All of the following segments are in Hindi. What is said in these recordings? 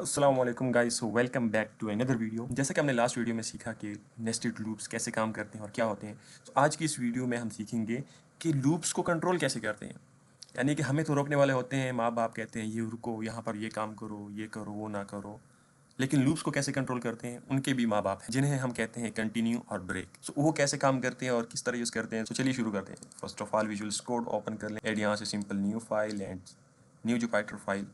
अस्सलाम वालेकुम guys, welcome back to another video. जैसे कि हमने लास्ट वीडियो में सीखा कि नेस्टेड लूप्स कैसे काम करते हैं और क्या होते हैं, तो आज की इस वीडियो में हम सीखेंगे कि लूप्स को कंट्रोल कैसे करते हैं। यानी कि हमें तो रोकने वाले होते हैं, माँ बाप कहते हैं ये रुको, यहाँ पर ये काम करो, ये करो, वो ना करो। लेकिन लूप्स को कैसे कंट्रोल करते हैं, उनके भी माँ बाप हैं जिन्हें हम कहते हैं कंटिन्यू और ब्रेक। सो वो कैसे काम करते हैं और किस तरह यूज़ करते हैं, तो चलिए शुरू करते हैं। First of all Visual Code open कर लें, ऐड यहाँ से simple new file and new Jupyter file.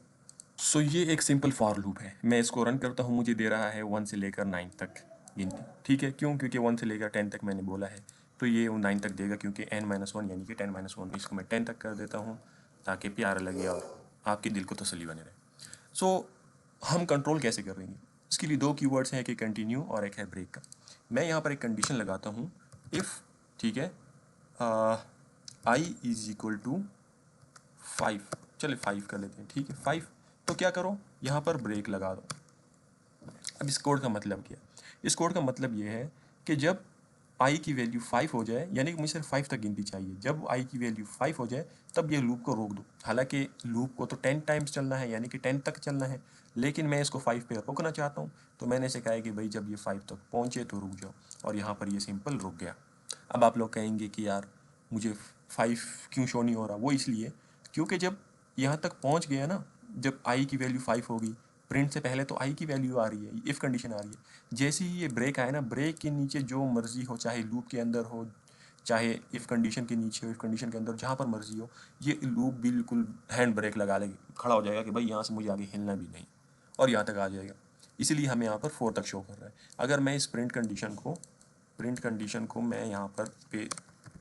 So ये एक सिंपल फॉर लूप है। मैं इसको रन करता हूँ, मुझे दे रहा है 1 से लेकर 9 तक गिनती। ठीक है, क्यों? क्योंकि 1 से लेकर 10 तक मैंने बोला है, तो ये 9 तक देगा, क्योंकि n-1 यानी कि 10-1। इसको मैं 10 तक कर देता हूँ ताकि प्यारा लगे और आपके दिल को तसल्ली बने रहे। सो हम कंट्रोल कैसे करेंगे? इसके लिए दो कीवर्ड्स हैं, एक है कंटिन्यू और एक है ब्रेक का। मैं यहाँ पर एक कंडीशन लगाता हूँ, इफ़, ठीक है, आई इज इक्वल टू 5। चलिए 5 कर लेते हैं, ठीक है 5। तो क्या करो, यहाँ पर ब्रेक लगा दो। अब इस कोड का मतलब क्या? इस कोड का मतलब ये है कि जब आई की वैल्यू 5 हो जाए, यानी कि मुझे सिर्फ 5 तक गिनती चाहिए, जब आई की वैल्यू 5 हो जाए तब ये लूप को रोक दो। हालांकि लूप को तो 10 टाइम्स चलना है, यानी कि 10 तक चलना है, लेकिन मैं इसको 5 पे रोकना चाहता हूँ। तो मैंने इसे कहा है कि भाई जब ये 5 तक पहुँचे तो रुक जाओ, और यहाँ पर ये सिंपल रुक गया। अब आप लोग कहेंगे कि यार मुझे 5 क्यों शो नहीं हो रहा? वो इसलिए क्योंकि जब यहाँ तक पहुँच गया ना, जब आई की वैल्यू 5 होगी, प्रिंट से पहले तो आई की वैल्यू आ रही है, इफ़ कंडीशन आ रही है। जैसे ही ये ब्रेक आए ना, ब्रेक के नीचे जो मर्जी हो, चाहे लूप के अंदर हो, चाहे इफ़ कंडीशन के नीचे हो, इफ़ कंडीशन के अंदर, जहाँ पर मर्जी हो, ये लूप बिल्कुल हैंड ब्रेक लगा लेगी, खड़ा हो जाएगा कि भाई यहाँ से मुझे आगे हिलना भी नहीं, और यहाँ तक आ जाएगा। इसीलिए हमें यहाँ पर 4 तक शो कर रहा है। अगर मैं इस प्रिंट कंडीशन को मैं यहाँ पर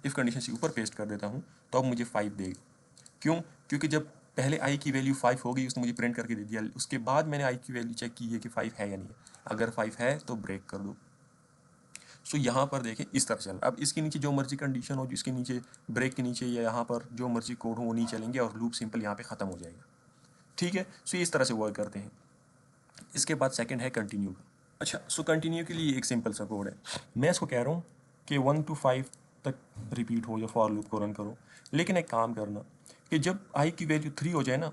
इफ़ कंडीशन से ऊपर पेस्ट कर देता हूँ, तो अब मुझे 5 देगा। क्यों? क्योंकि जब पहले आई की वैल्यू 5 हो गई, उसने मुझे प्रिंट करके दे दिया, उसके बाद मैंने आई की वैल्यू चेक की है कि 5 है या नहीं है। अगर 5 है तो ब्रेक कर दो। सो यहाँ पर देखें इस तरह चल, अब इसके नीचे जो मर्जी कंडीशन हो, जिसके नीचे ब्रेक के नीचे या यहाँ पर जो मर्जी कोड हो, वो नहीं चलेंगे और लूप सिंपल यहाँ पे ख़त्म हो जाएगा। ठीक है, सो इस तरह से वर्क करते हैं। इसके बाद सेकंड है कंटिन्यू का। अच्छा, सो कंटिन्यू के लिए एक सिंपल सा कोड है। मैं इसको कह रहा हूँ कि 1 to 5 तक रिपीट हो या फॉर लूप को रन करो, लेकिन एक काम करना कि जब आई की वैल्यू 3 हो जाए ना,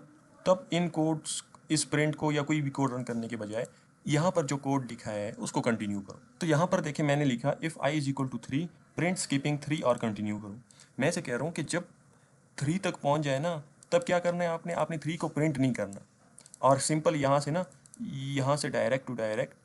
तब इन कोड्स, इस प्रिंट को या कोई भी कोड रन करने के बजाय यहाँ पर जो कोड लिखा है उसको कंटिन्यू करो। तो यहाँ पर देखिए मैंने लिखा if i is equal to 3 print skipping 3 और कंटिन्यू करो। मैं इसे कह रहा हूँ कि जब 3 तक पहुँच जाए ना, तब क्या करना है, आपने 3 को प्रिंट नहीं करना, और सिंपल यहाँ से ना, यहाँ से डायरेक्ट टू डायरेक्ट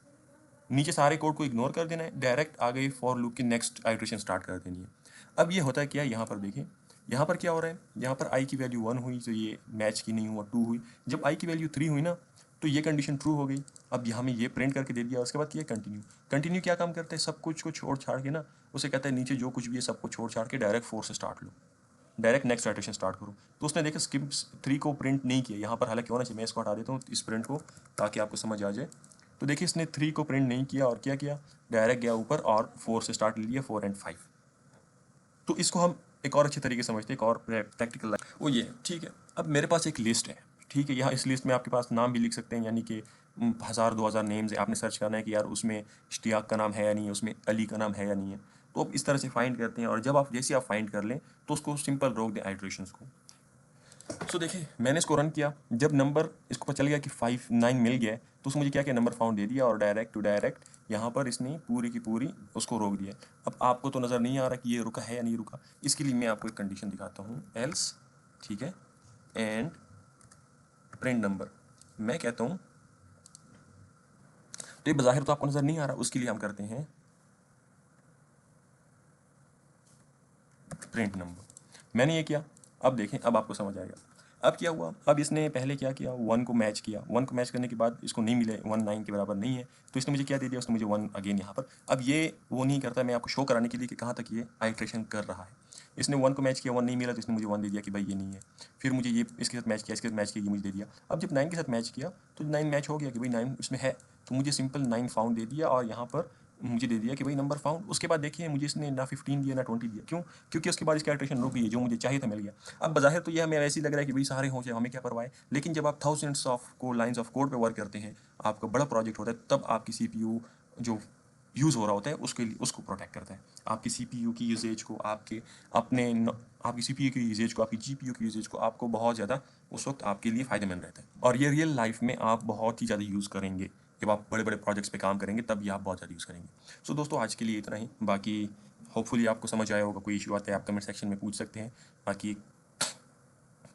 नीचे सारे कोड को इग्नोर कर देना है, डायरेक्ट आ गई फॉर लूप की नेक्स्ट आइट्रेशन स्टार्ट कर देनी है। अब ये होता है क्या, यहाँ पर देखें, यहाँ पर क्या हो रहा है, यहाँ पर आई की वैल्यू 1 हुई तो ये मैच की नहीं हुआ, 2 हुई। जब आई की वैल्यू 3 हुई ना, तो ये कंडीशन ट्रू हो गई। अब यहाँ में ये प्रिंट करके दे दिया, उसके बाद किया कंटिन्यू। कंटिन्यू क्या काम करते हैं, सब कुछ को छोड़ छाड़ के ना, उसे कहता है नीचे जो कुछ भी है सबको छोड़ छाड़ के डायरेक्ट 4 से स्टार्ट लो, डायरेक्ट नेक्स्ट आइट्रेशन स्टार्ट करो। तो उसने देखा स्किप 3 को प्रिंट नहीं किया यहाँ पर, हालांकि होना चाहिए, मैं इसको हटा देता हूँ इस प्रिंट को ताकि आपको समझ आ जाए। तो देखिए इसने 3 को प्रिंट नहीं किया, और क्या किया, डायरेक्ट गया ऊपर और 4 से स्टार्ट ले लिया, 4 एंड 5। तो इसको हम एक और अच्छे तरीके से समझते हैं, एक और प्रैक्टिकल वो ये है। ठीक है, अब मेरे पास एक लिस्ट है, ठीक है, यहाँ इस लिस्ट में आपके पास नाम भी लिख सकते हैं, यानी कि 1000-2000 नेम्स है। आपने सर्च करना है कि यार उसमें इश्तियाक का नाम है या नहीं है, उसमें अली का नाम है या नहीं है। तो अब इस तरह से फाइंड करते हैं, और जब आप जैसे आप फाइंड कर लें तो उसको सिंपल रोक दें आइट्रेशंस को। सो देखिए मैंने इसको रन किया, जब नंबर इसको पता चल गया कि 5-9 मिल गया है, तो उसने मुझे क्या किया, नंबर फाउंड दे दिया, और डायरेक्ट टू डायरेक्ट यहाँ पर इसने पूरी की पूरी उसको रोक दिया। अब आपको तो नज़र नहीं आ रहा कि ये रुका है या नहीं रुका, इसके लिए मैं आपको एक कंडीशन दिखाता हूँ, एल्स, ठीक है, एंड प्रिंट नंबर। मैं कहता हूँ, तो ये बज़ाहिर तो आपको नज़र नहीं आ रहा, उसके लिए हम करते हैं प्रिंट नंबर। मैंने ये किया, अब देखें, अब आपको समझ आएगा। अब क्या हुआ, अब इसने पहले क्या किया, 1 को मैच किया, 1 को मैच करने के बाद इसको नहीं मिले, 1 9 के बराबर नहीं है, तो इसने मुझे क्या दे दिया, उसने मुझे 1 अगेन यहाँ पर। अब ये वो नहीं करता, मैं आपको शो कराने के लिए कि कहाँ तक ये आइट्रेशन कर रहा है। इसने 1 को मैच किया, 1 नहीं मिला, तो इसने मुझे 1 दे दिया कि भाई ये नहीं है। फिर मुझे ये इसके साथ मैच किया, इसके साथ मैच किया, ये मुझे दे दिया। अब जब 9 के साथ मैच किया तो 9 मैच हो गया कि भाई 9 इसमें है, तो मुझे सिंपल 9 फाउंड दे दिया, और यहाँ पर मुझे दे दिया कि भाई नंबर फाउंड। उसके बाद देखिए मुझे इसने ना 15 दिया ना 20 दिया, क्यों? क्योंकि उसके बाद इसकी आइट्रेशन रुक गई है, जो मुझे चाहिए था मिल गया। अब बज़ाहिर तो ये हमें ऐसे ही लग रहा है कि भाई सारे हो जाए, हमें क्या परवाह है, लेकिन जब आप थाउजेंड्स ऑफ को लाइन्स ऑफ कोड पे वर्क करते हैं, आपका बड़ा प्रोजेक्ट होता है, तब आपकी CPU जो यूज़ हो रहा होता है उसके लिए उसको प्रोटेक्ट करता है। आपकी CPU की यूसेज को, आपके अपने आपकी CPU की यूजेज को, आपकी GPU की यूजेज को आपको बहुत ज़्यादा उस वक्त आपके लिए फ़ायदेमंद रहता है। और ये रियल लाइफ में आप बहुत ही ज़्यादा यूज़ करेंगे, जब आप बड़े-बड़े प्रोजेक्ट्स पे काम करेंगे तब ये आप बहुत ज़्यादा यूज़ करेंगे। सो दोस्तों आज के लिए इतना ही। बाकी होपफुली आपको समझ आया होगा। कोई इश्यू आता है आप कमेंट सेक्शन में पूछ सकते हैं। बाकी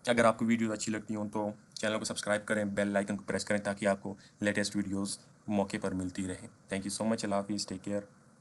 अगर आपको वीडियोज़ अच्छी लगती हों तो चैनल को सब्सक्राइब करें, बेल आइकन को प्रेस करें ताकि आपको लेटेस्ट वीडियोज़ मौके पर मिलती रहें। Thank you so much. अल्लाह हाफ़िज़, टेक केयर।